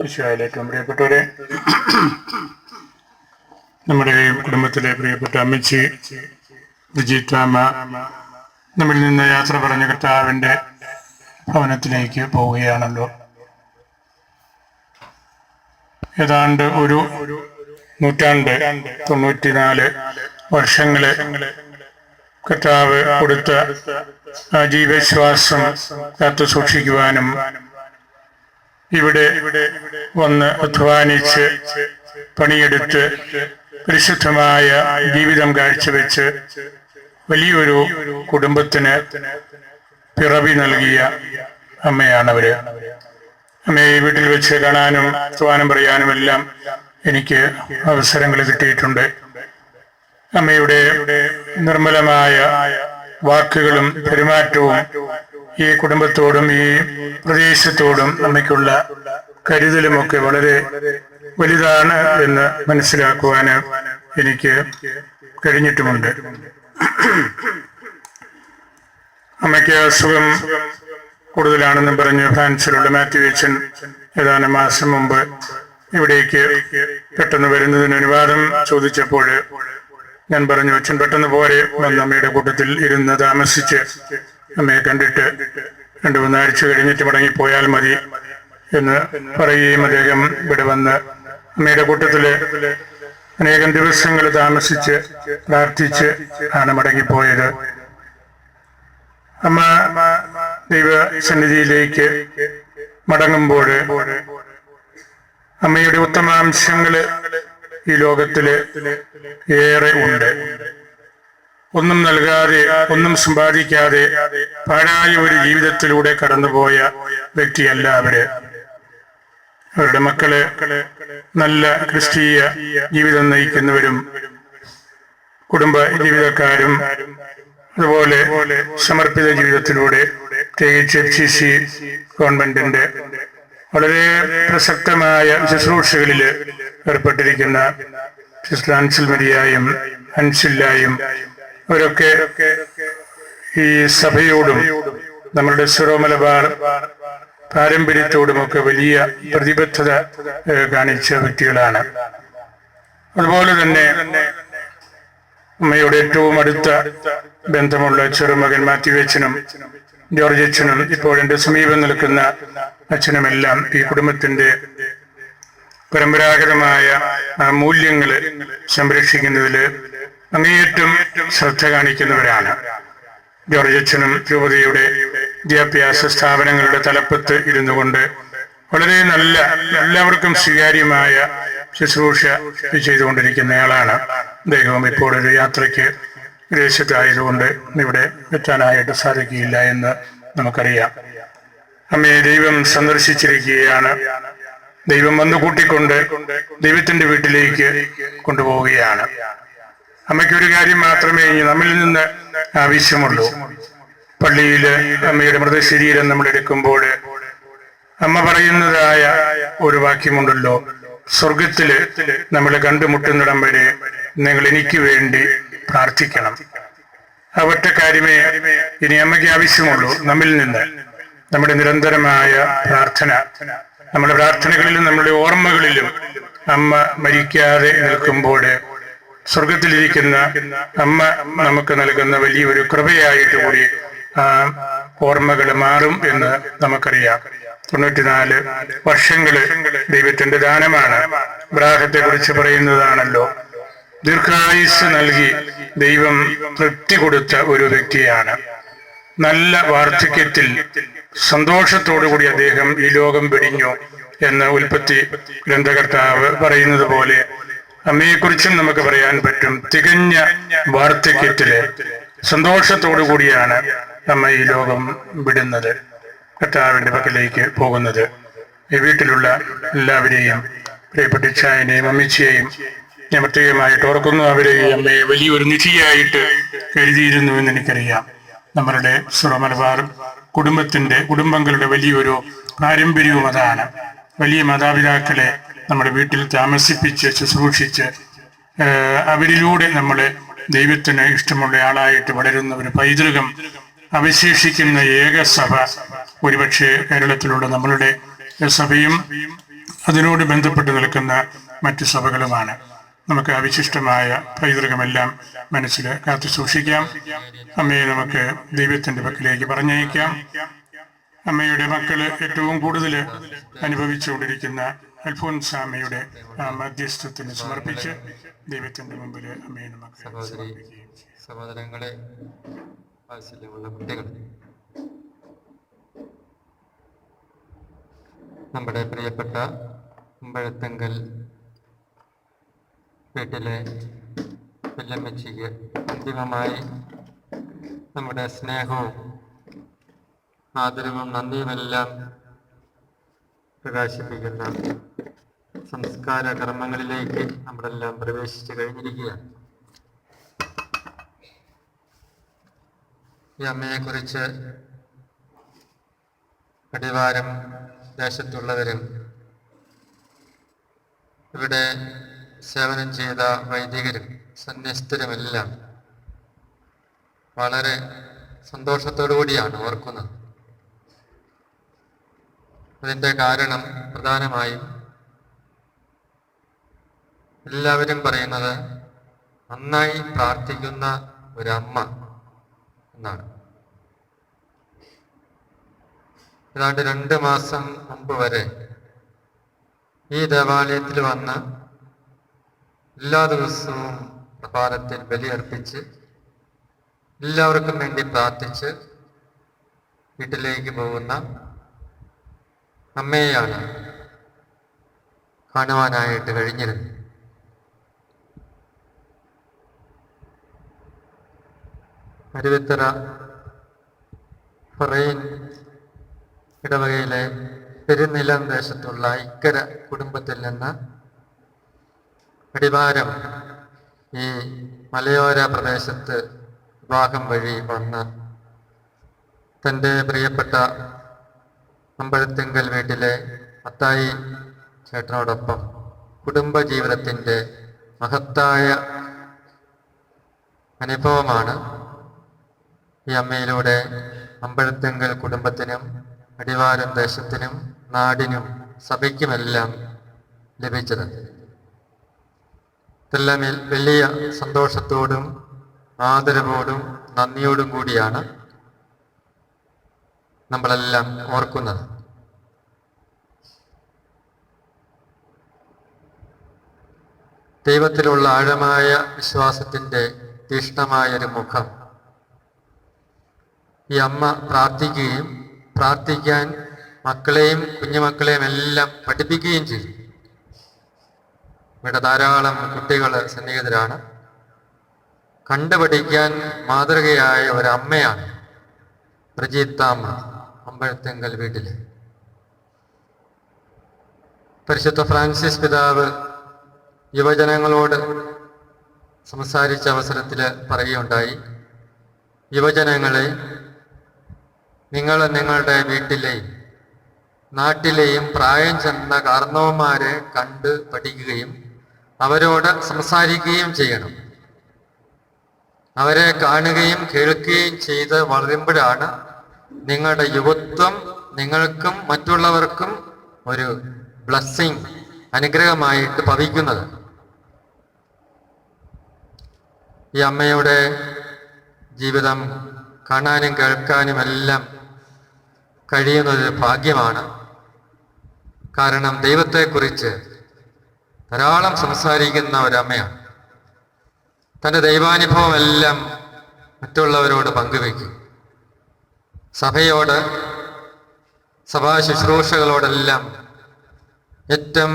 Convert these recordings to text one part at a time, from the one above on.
ഈശോയിലേറ്റവും പ്രിയപ്പെട്ടവരെ, നമ്മുടെ കുടുംബത്തിലെ പ്രിയപ്പെട്ട അമ്മച്ചി വിജിറ്റാമ്മ നമ്മിൽ നിന്ന് യാത്ര പറഞ്ഞ കർത്താവിൻ്റെ ഭവനത്തിലേക്ക് പോവുകയാണല്ലോ. ഏതാണ്ട് ഒരു നൂറ്റാണ്ട് 94 വർഷങ്ങള് കർത്താവ് കൊടുത്ത ജീവശ്വാസം കാത്തു സൂക്ഷിക്കുവാനും ഇവിടെ വന്ന് അധ്വാനിച്ച് പണിയെടുത്ത് പരിശുദ്ധമായ ജീവിതം കാഴ്ചവെച്ച് വലിയൊരു കുടുംബത്തിന് പിറവി നൽകിയ അമ്മയാണവര്. അമ്മയെ വീട്ടിൽ വെച്ച് കാണാനും അധ്വാനം പറയാനും എല്ലാം എനിക്ക് അവസരങ്ങൾ കിട്ടിയിട്ടുണ്ട്. അമ്മയുടെ നിർമ്മലമായ വാക്കുകളും പെരുമാറ്റവും ഈ കുടുംബത്തോടും ഈ പ്രദേശത്തോടും അമ്മയ്ക്കുള്ള കരുതലുമൊക്കെ വളരെ വലുതാണ് എന്ന് മനസ്സിലാക്കുവാൻ എനിക്ക് കഴിഞ്ഞിട്ടുമുണ്ട്. അമ്മയ്ക്ക് അസുഖം കൂടുതലാണെന്നും പറഞ്ഞ് ഫ്രാൻസിലുള്ള മാത്യു അച്ഛൻ ഏതാനും മാസം മുമ്പ് ഇവിടേക്ക് പെട്ടെന്ന് വരുന്നതിന് അനുവാദം ചോദിച്ചപ്പോൾ ഞാൻ പറഞ്ഞു, അച്ഛൻ പെട്ടെന്ന് പോരെ, വന്ന് അമ്മയുടെ കൂട്ടത്തിൽ ഇരുന്ന് താമസിച്ച് അമ്മയെ കണ്ടിട്ട് 2-3 ആഴ്ച കഴിഞ്ഞിട്ട് മടങ്ങിപ്പോയാൽ മതി എന്ന് പറയുകയും അദ്ദേഹം ഇവിടെ വന്ന് അമ്മയുടെ കൂട്ടത്തില് അനേകം ദിവസങ്ങൾ താമസിച്ച് പ്രാർത്ഥിച്ച് ആണ് മടങ്ങിപ്പോയത്. അമ്മ ദൈവസന്നിധിയിലേക്ക് മടങ്ങുമ്പോൾ അമ്മയുടെ ഉത്തമാംശങ്ങള് ഈ ലോകത്തില് ഏറെ ഉണ്ട്. ഒന്നും നൽകാതെ, ഒന്നും സമ്പാദിക്കാതെ പാഴായ ഒരു ജീവിതത്തിലൂടെ കടന്നുപോയ വ്യക്തിയല്ല അവര്. അവരുടെ മക്കള് നല്ല ക്രിസ്തീയ ജീവിതം നയിക്കുന്നവരും കുടുംബ ജീവിതക്കാരും അതുപോലെ സമർപ്പിത ജീവിതത്തിലൂടെ പ്രത്യേകിച്ച് FCC ഗവൺമെന്റിന്റെ വളരെ പ്രസക്തമായ ശുശ്രൂഷകളിൽ ഏർപ്പെട്ടിരിക്കുന്ന സിസ്റ്റർ ആൻസിൽ മരിയായും അൻസില്ലായും അവരൊക്കെ ഈ സഭയോടും നമ്മളുടെ സിറോ മലബാർ പാരമ്പര്യത്തോടുമൊക്കെ വലിയ പ്രതിബദ്ധത കാണിച്ച വ്യക്തികളാണ്. അതുപോലെ തന്നെ അമ്മയുടെ ഏറ്റവും അടുത്ത ബന്ധമുള്ള ചെറുമകൻ മാത്യു അച്ഛനും ജോർജ് അച്ഛനും ഇപ്പോൾ എൻ്റെ സമീപം നിൽക്കുന്ന അച്ഛനുമെല്ലാം ഈ കുടുംബത്തിന്റെ പരമ്പരാഗതമായ മൂല്യങ്ങൾ സംരക്ഷിക്കുന്നതിൽ അങ്ങേയറ്റം ശ്രദ്ധ കാണിക്കുന്നവരാണ്. ജോർജ് അച്ഛനും രൂപതയുടെ വിദ്യാഭ്യാസ സ്ഥാപനങ്ങളുടെ തലപ്പത്ത് ഇരുന്നു കൊണ്ട് വളരെ നല്ല, എല്ലാവർക്കും സ്വീകാര്യമായ ശുശ്രൂഷ ചെയ്തുകൊണ്ടിരിക്കുന്നയാളാണ്. അദ്ദേഹവും ഇപ്പോൾ ഒരു യാത്രയ്ക്ക് വിദേശത്തായതുകൊണ്ട് ഇവിടെ എത്താനായിട്ട് സാധിക്കുകയില്ല എന്ന് നമുക്കറിയാം. അമ്മയെ ദൈവം സന്ദർശിച്ചിരിക്കുകയാണ്. ദൈവം വന്നു കൂട്ടിക്കൊണ്ട് ദൈവത്തിന്റെ വീട്ടിലേക്ക് കൊണ്ടുപോവുകയാണ്. അമ്മയ്ക്ക് ഒരു കാര്യം മാത്രമേ ഇനി നമ്മിൽ നിന്ന് ആവശ്യമുള്ളൂ. പള്ളിയില് അമ്മയുടെ മൃതശരീരം നമ്മൾ എടുക്കുമ്പോൾ അമ്മ പറയുന്നതായ ഒരു വാക്യമുണ്ടല്ലോ, സ്വർഗത്തില് നമ്മൾ കണ്ടുമുട്ടുന്നിടം വരെ നിങ്ങൾ എനിക്ക് വേണ്ടി പ്രാർത്ഥിക്കണം. ആ ഒറ്റ കാര്യമേ ഇനി അമ്മയ്ക്ക് ആവശ്യമുള്ളൂ. നമ്മിൽ നിന്ന് നമ്മുടെ നിരന്തരമായ പ്രാർത്ഥന, നമ്മുടെ പ്രാർത്ഥനകളിലും നമ്മുടെ ഓർമ്മകളിലും അമ്മ മരിക്കാതെ നിൽക്കുമ്പോൾ സ്വർഗത്തിലിരിക്കുന്ന അമ്മ നമുക്ക് നൽകുന്ന വലിയൊരു കൃപയായിട്ട് കൂടി ആ ഓർമ്മകൾ മാറും എന്ന് നമുക്കറിയാം. 94 വർഷങ്ങള് ദൈവത്തിന്റെ ദാനമാണ്. ബ്രാഹത്തെ കുറിച്ച് പറയുന്നതാണല്ലോ, ദീർഘായുസ് നൽകി ദൈവം തൃപ്തി കൊടുത്ത ഒരു വ്യക്തിയാണ്. നല്ല വാർദ്ധക്യത്തിൽ സന്തോഷത്തോടുകൂടി അദ്ദേഹം ഈ ലോകം വെടിഞ്ഞു എന്ന് ഉൽപ്പത്തി ഗ്രന്ഥകർത്താവ് പറയുന്നത് പോലെ അമ്മയെക്കുറിച്ചും നമുക്ക് പറയാൻ പറ്റും. തികഞ്ഞ വാർദ്ധക്യത്തില് സന്തോഷത്തോടു കൂടിയാണ് അമ്മ ഈ ലോകം വിടുന്നത്, കർത്താവിന്റെ പക്കലേക്ക് പോകുന്നത്. ഈ വീട്ടിലുള്ള എല്ലാവരെയും, പ്രിയപ്പെട്ട ഇച്ഛായനെയും അമ്മച്ചിയെയും ഞാൻ പ്രത്യേകമായിട്ട് ഓർക്കുന്നു. അവരെ ഈ അമ്മയെ വലിയൊരു നിധിയായിട്ട് കരുതിയിരുന്നു എന്ന് എനിക്കറിയാം. നമ്മളുടെ സിറോ മലബാർ കുടുംബങ്ങളുടെ വലിയൊരു പാരമ്പര്യവും അതാണ്. വലിയ മാതാപിതാക്കളെ നമ്മുടെ വീട്ടിൽ താമസിപ്പിച്ച് ശുശ്രൂഷിച്ച് അവരിലൂടെ നമ്മൾ ദൈവത്തിന് ഇഷ്ടമുള്ള ആളായിട്ട് വളരുന്ന ഒരു പൈതൃകം അവശേഷിക്കുന്ന ഏക സഭ ഒരുപക്ഷെ കേരളത്തിലുള്ള നമ്മളുടെ സഭയും അതിനോട് ബന്ധപ്പെട്ട് നിൽക്കുന്ന മറ്റ് സഭകളുമാണ്. നമുക്ക് അവിശിഷ്ടമായ പൈതൃകമെല്ലാം മനസ്സിൽ കാത്തു സൂക്ഷിക്കാം. അമ്മയെ നമുക്ക് ദൈവത്തിന്റെ പക്കലേക്ക് പറഞ്ഞയക്കാം. അമ്മയുടെ മക്കള് ഏറ്റവും കൂടുതൽ അനുഭവിച്ചുകൊണ്ടിരിക്കുന്ന അൽഫോൻസാമ്മയുടെ മധ്യസ്ഥത്തിന് സമർപ്പിച്ച് ദൈവത്തിന്റെ മുമ്പിൽ അമ്മയെ നമുക്ക് സമർപ്പിക്കുകയും ചെയ്യാം. സഹോദരങ്ങളെ, വാത്സല്യമുള്ള കുട്ടികൾ, നമ്മുടെ പ്രിയപ്പെട്ട അമ്പഴത്തങ്കൽ വീട്ടിലെ വല്യമ്മച്ചിക്ക് അന്തിമമായി നമ്മുടെ സ്നേഹവും ആദരവും നന്ദിയുമെല്ലാം പ്രകാശിപ്പിക്കുന്ന സംസ്കാര കർമ്മങ്ങളിലേക്ക് നമ്മളെല്ലാം പ്രവേശിച്ചു കഴിഞ്ഞിരിക്കുകയാണ്. ഈ അമ്മയെക്കുറിച്ച് അടിവാരം ദേശത്തുള്ളവരും ഇവിടെ സേവനം ചെയ്ത വൈദികരും സന്യസ്തരുമെല്ലാം വളരെ സന്തോഷത്തോടു കൂടിയാണ് ഓർക്കുന്നത്. അതിൻ്റെ കാരണം പ്രധാനമായും എല്ലാവരും പറയുന്നത് നന്നായി പ്രാർത്ഥിക്കുന്ന ഒരമ്മ എന്നാണ്. ഏതാണ്ട് 2 മാസം മുമ്പ് വരെ ഈ ദേവാലയത്തിൽ വന്ന് എല്ലാ ദിവസവും പ്രഭാതത്തിൽ ബലിയർപ്പിച്ച് എല്ലാവർക്കും വേണ്ടി പ്രാർത്ഥിച്ച് വീട്ടിലേക്ക് പോകുന്ന അമ്മയെയാണ് കാണുവാനായിട്ട് കഴിഞ്ഞിരുന്നത്. അരുവിത്തറ ഫറൈൻ ഇടവകയിലെ പെരുനിലം ദേശത്തുള്ള ഇക്കര കുടുംബത്തിൽ നിന്ന് അടിവാരം ഈ മലയോര പ്രദേശത്ത് വിവാഹം വഴി വന്ന് തൻ്റെ പ്രിയപ്പെട്ട അമ്പഴത്തിങ്കൽ വീട്ടിലെ അത്തായി ചേട്ടനോടൊപ്പം കുടുംബജീവിതത്തിൻ്റെ മഹത്തായ അനുഭവമാണ് ഈ അമ്മയിലൂടെ അമ്പഴത്തിങ്കൽ കുടുംബത്തിനും അടിവാരം ദേശത്തിനും നാടിനും സഭയ്ക്കുമെല്ലാം ലഭിച്ചത്. ഇതെല്ലാം വലിയ സന്തോഷത്തോടും ആദരവോടും നന്ദിയോടും കൂടിയാണ് നമ്മളെല്ലാം ഓർക്കുന്നത്. ദൈവത്തിലുള്ള ആഴമായ വിശ്വാസത്തിൻ്റെ തീക്ഷ്ണമായൊരു മുഖം ഈ അമ്മ പ്രാർത്ഥിക്കുകയും പ്രാർത്ഥിക്കാൻ മക്കളെയും കുഞ്ഞുമക്കളെയും എല്ലാം പഠിപ്പിക്കുകയും ചെയ്തു. ഇവിടെ ധാരാളം കുട്ടികൾ സന്നിഹിതരാണ്. കണ്ടുപഠിക്കാൻ മാതൃകയായ ഒരമ്മയാണ് പ്രജീത്താമ്മ അമ്പഴത്തിങ്കൽ വീട്ടില്. പരിശുദ്ധ ഫ്രാൻസിസ് പിതാവ് യുവജനങ്ങളോട് സംസാരിച്ച അവസരത്തിൽ പറയുകയുണ്ടായി, യുവജനങ്ങളെ, നിങ്ങൾ നിങ്ങളുടെ വീട്ടിലെയും നാട്ടിലെയും പ്രായം ചെന്ന കാരണവന്മാരെ കണ്ട് പഠിക്കുകയും അവരോട് സംസാരിക്കുകയും ചെയ്യണം. അവരെ കാണുകയും കേൾക്കുകയും ചെയ്ത് വളരുമ്പോഴാണ് നിങ്ങളുടെ യുവത്വം നിങ്ങൾക്കും മറ്റുള്ളവർക്കും ഒരു ബ്ലെസ്സിങ്, അനുഗ്രഹമായിട്ട് ഭവിക്കുന്നത്. ഈ അമ്മയുടെ ജീവിതം കാണാനും കേൾക്കാനും എല്ലാം കഴിയുന്നൊരു ഭാഗ്യമാണ്. കാരണം ദൈവത്തെക്കുറിച്ച് ധാരാളം സംസാരിക്കുന്ന ഒരമ്മയാണ്. തൻ്റെ ദൈവാനുഭവം എല്ലാം മറ്റുള്ളവരോട് പങ്കുവയ്ക്കും. സഭയോട്, സഭാ ശുശ്രൂഷകളോടെല്ലാം ഏറ്റവും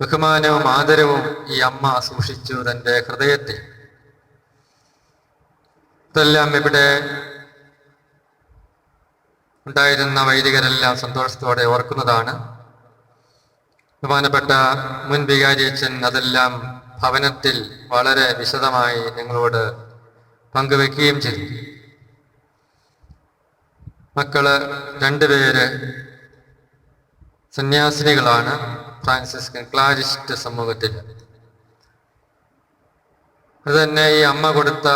ബഹുമാനവും ആദരവും ഈ അമ്മ സൂക്ഷിച്ചു തൻ്റെ ഹൃദയത്തിൽ. ഇതെല്ലാം ഇവിടെ ഉണ്ടായിരുന്ന വൈദികരെല്ലാം സന്തോഷത്തോടെ ഓർക്കുന്നതാണ്. ബഹുമാനപ്പെട്ട മുൻ വികാരിയച്ഛൻ അതെല്ലാം ഭവനത്തിൽ വളരെ വിശദമായി നിങ്ങളോട് പങ്കുവെക്കുകയും ചെയ്തു. മക്കള് 2 പേര് സന്യാസിനികളാണ് ഫ്രാൻസിസ്കൻ ക്ലാരിസ്റ്റ് സമൂഹത്തിൽ. അത് തന്നെ ഈ അമ്മ കൊടുത്ത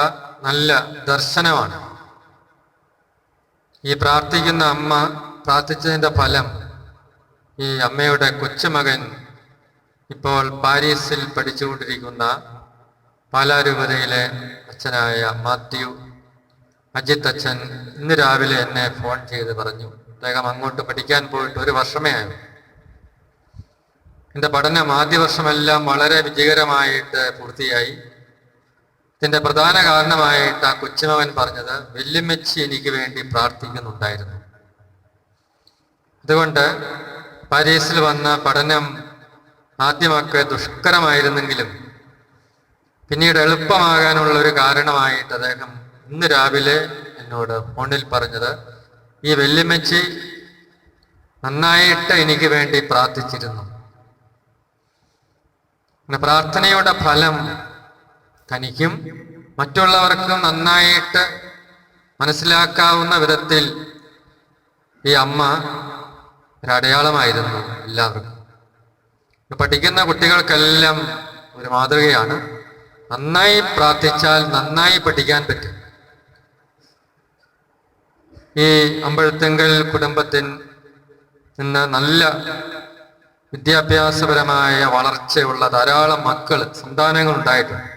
നല്ല ദർശനമാണ്. ഈ പ്രാർത്ഥിക്കുന്ന അമ്മ പ്രാർത്ഥിച്ചതിൻ്റെ ഫലം ഈ അമ്മയുടെ കൊച്ചുമകൻ ഇപ്പോൾ പാരീസിൽ പഠിച്ചുകൊണ്ടിരിക്കുന്ന പാലാരൂപതയിലെ അച്ഛനായ മാത്യു അജിത് അച്ഛൻ ഇന്ന് രാവിലെ എന്നെ ഫോൺ ചെയ്ത് പറഞ്ഞു, അദ്ദേഹം അങ്ങോട്ട് പഠിക്കാൻ പോയിട്ട് 1 വർഷമേ ആയുള്ളൂ. എൻ്റെ പഠനം ആദ്യ വർഷമെല്ലാം വളരെ വിജയകരമായിട്ട് പൂർത്തിയായി. ഇതിൻ്റെ പ്രധാന കാരണമായിട്ട് ആ കൊച്ചുമകൻ പറഞ്ഞത്, വല്യമ്മച്ചി എനിക്ക് വേണ്ടി പ്രാർത്ഥിക്കുന്നുണ്ടായിരുന്നു. അതുകൊണ്ട് പാരീസിൽ വന്ന പഠനം ആദ്യമൊക്കെ ദുഷ്കരമായിരുന്നെങ്കിലും പിന്നീട് എളുപ്പമാകാനുള്ള ഒരു കാരണമായിട്ട് അദ്ദേഹം ഇന്ന് രാവിലെ എന്നോട് ഫോണിൽ പറഞ്ഞത്, ഈ വല്യമ്മച്ചി നന്നായിട്ട് എനിക്ക് വേണ്ടി പ്രാർത്ഥിച്ചിരുന്നു. പ്രാർത്ഥനയുടെ ഫലം തനിക്കും മറ്റുള്ളവർക്കും നന്നായിട്ട് മനസ്സിലാക്കാവുന്ന വിധത്തിൽ ഈ അമ്മ ഒരടയാളമായിരുന്നു എല്ലാവർക്കും. പഠിക്കുന്ന കുട്ടികൾക്കെല്ലാം ഒരു മാതൃകയാണ്. നന്നായി പ്രാർത്ഥിച്ചാൽ നന്നായി പഠിക്കാൻ പറ്റും. ഈ അമ്പഴത്തിങ്കൽ കുടുംബത്തിൽ നിന്ന് നല്ല വിദ്യാഭ്യാസപരമായ വളർച്ചയുള്ള ധാരാളം സന്താനങ്ങൾ ഉണ്ടായിട്ടുണ്ട്.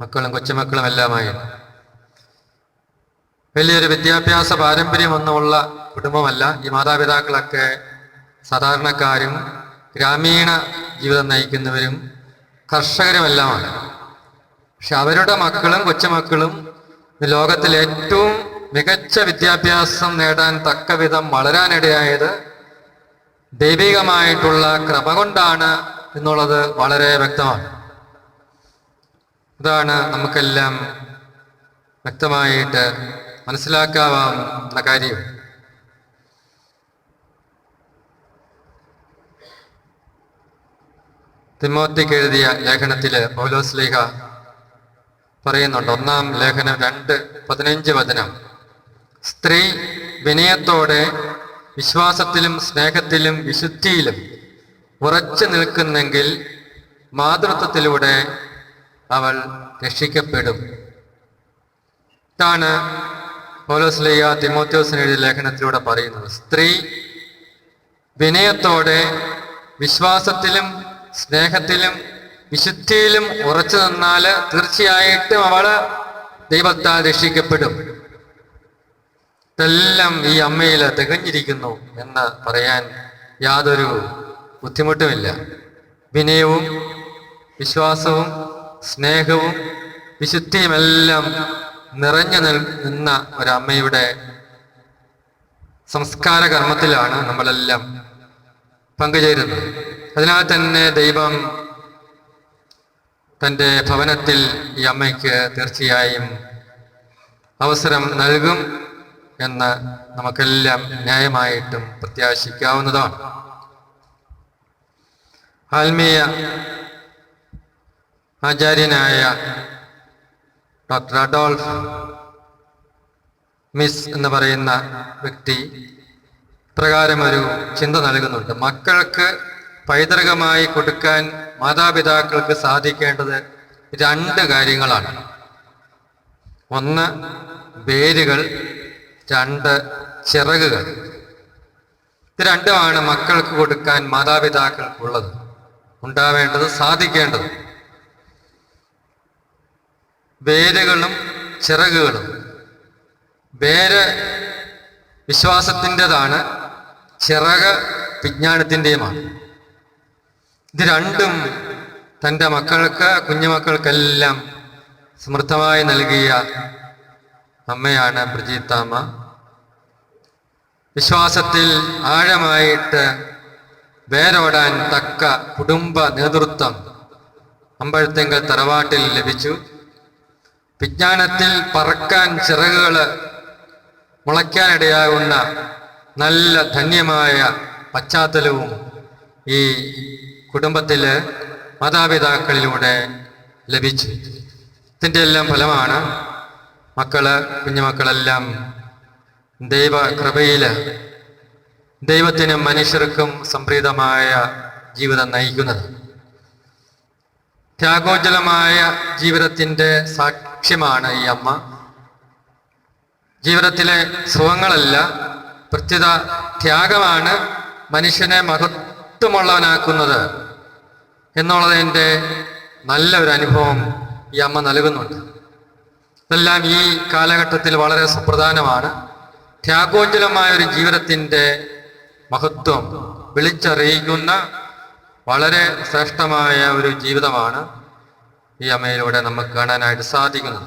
മക്കളും കൊച്ചുമക്കളും എല്ലാമായി വലിയൊരു വിദ്യാഭ്യാസ പാരമ്പര്യമൊന്നുമുള്ള കുടുംബമല്ല. ഈ മാതാപിതാക്കളൊക്കെ സാധാരണക്കാരും ഗ്രാമീണ ജീവിതം നയിക്കുന്നവരും കർഷകരുമെല്ലാമാണ്. പക്ഷെ അവരുടെ മക്കളും കൊച്ചുമക്കളും ലോകത്തിലെ ഏറ്റവും മികച്ച വിദ്യാഭ്യാസം നേടാൻ തക്ക വിധം വളരാനിടയായത് ദൈവികമായിട്ടുള്ള കൃപ കൊണ്ടാണ് എന്നുള്ളത് വളരെ വ്യക്തമാണ്. ഇതാണ് നമുക്കെല്ലാം വ്യക്തമായിട്ട് മനസ്സിലാക്കാവുന്ന കാര്യം. തിമോത്തിക്ക് എഴുതിയ ലേഖനത്തില് പൗലോസ് ശ്ലീഹ പറയുന്നുണ്ട്, 1-ാം ലേഖനം 2:15 സ്ത്രീ വിനയത്തോടെ വിശ്വാസത്തിലും സ്നേഹത്തിലും വിശുദ്ധിയിലും ഉറച്ചു നിൽക്കുന്നെങ്കിൽ മാതൃത്വത്തിലൂടെ അവൾ രക്ഷിക്കപ്പെടും. ഇതാണ് പൗലോസ് ശ്ലീഹ തിമോത്തിയോസിന് എഴുതിയ ലേഖനത്തിലൂടെ പറയുന്നത്. സ്ത്രീ വിനയത്തോടെ വിശ്വാസത്തിലും സ്നേഹത്തിലും വിശുദ്ധിയിലും ഉറച്ചു നിന്നാൽ തീർച്ചയായിട്ടും അവള് ദൈവത്താൽ രക്ഷിക്കപ്പെടും. ഇതെല്ലാം ഈ അമ്മയിൽ തികഞ്ഞിരിക്കുന്നു എന്ന് പറയാൻ യാതൊരു ബുദ്ധിമുട്ടുമില്ല. വിനയവും വിശ്വാസവും സ്നേഹവും വിശുദ്ധിയുമെല്ലാം നിറഞ്ഞു നിന്ന ഒരമ്മയുടെ സംസ്കാര കർമ്മത്തിലാണ് നമ്മളെല്ലാം പങ്കുചേരുന്നത്. അതിനാൽ തന്നെ ദൈവം തൻ്റെ ഭവനത്തിൽ ഈ അമ്മയ്ക്ക് തീർച്ചയായും അവസരം നൽകും എന്ന് നമുക്കെല്ലാം ന്യായമായിട്ടും പ്രത്യാശിക്കാവുന്നതാണ്. ആത്മീയ ആചാര്യനായ ഡോക്ടർ അഡോൾഫ് മിസ് എന്ന് പറയുന്ന വ്യക്തി പ്രകാരം ഒരു ചിന്ത നൽകുന്നുണ്ട്. മക്കൾക്ക് പൈതൃകമായി കൊടുക്കാൻ മാതാപിതാക്കൾക്ക് സാധിക്കേണ്ടത് 2 കാര്യങ്ങളാണ്. 1 വേരുകൾ, 2 ചിറകുകൾ. ഇത് 2മാണ് മക്കൾക്ക് കൊടുക്കാൻ മാതാപിതാക്കൾക്കുള്ളത്, ഉണ്ടാവേണ്ടത്, സാധിക്കേണ്ടത്. വേരുകളും ചിറകുകളും. വേര് വിശ്വാസത്തിൻ്റെതാണ്, ചിറക് വിജ്ഞാനത്തിൻ്റെയുമാണ്. ഇത് 2ഉം തൻ്റെ മക്കൾക്ക്, കുഞ്ഞുമക്കൾക്കെല്ലാം സമൃദ്ധമായി നൽകിയ അമ്മയാണ് ബ്രിജീത്താമ്മ. വിശ്വാസത്തിൽ ആഴമായിട്ട് വേരോടാൻ തക്ക കുടുംബ നേതൃത്വം അമ്പഴത്തിങ്കൽ തറവാട്ടിൽ ലഭിച്ചു. വിജ്ഞാനത്തിൽ പറക്കാൻ ചിറകുകൾ മുളയ്ക്കാനിടയാകുന്ന നല്ല ധന്യമായ പശ്ചാത്തലവും ഈ കുടുംബത്തില് മാതാപിതാക്കളിലൂടെ ലഭിച്ചു. ഇതിൻ്റെ എല്ലാം ഫലമാണ് കുഞ്ഞുമക്കളെല്ലാം ദൈവകൃപയില് ദൈവത്തിനും മനുഷ്യർക്കും സംപ്രീതമായ ജീവിതം നയിക്കുന്നത്. ത്യാഗോജ്വലമായ ജീവിതത്തിൻ്റെ സാക്ഷ്യമാണ് ഈ അമ്മ. ജീവിതത്തിലെ സുഖങ്ങളല്ല, പ്രത്യുത ത്യാഗമാണ് മനുഷ്യനെ മഹത്വമുള്ളവനാക്കുന്നത് എന്നുള്ളതിൻ്റെ നല്ലൊരു അനുഭവം ഈ അമ്മ നൽകുന്നുണ്ട്. ഇതെല്ലാം ഈ കാലഘട്ടത്തിൽ വളരെ സുപ്രധാനമാണ്. ത്യാഗോജ്വലമായ ഒരു ജീവിതത്തിൻ്റെ മഹത്വം വിളിച്ചറിയിക്കുന്ന വളരെ ശ്രേഷ്ഠമായ ഒരു ജീവിതമാണ് ഈ അമ്മയിലൂടെ നമുക്ക് കാണാനായിട്ട് സാധിക്കുന്നത്.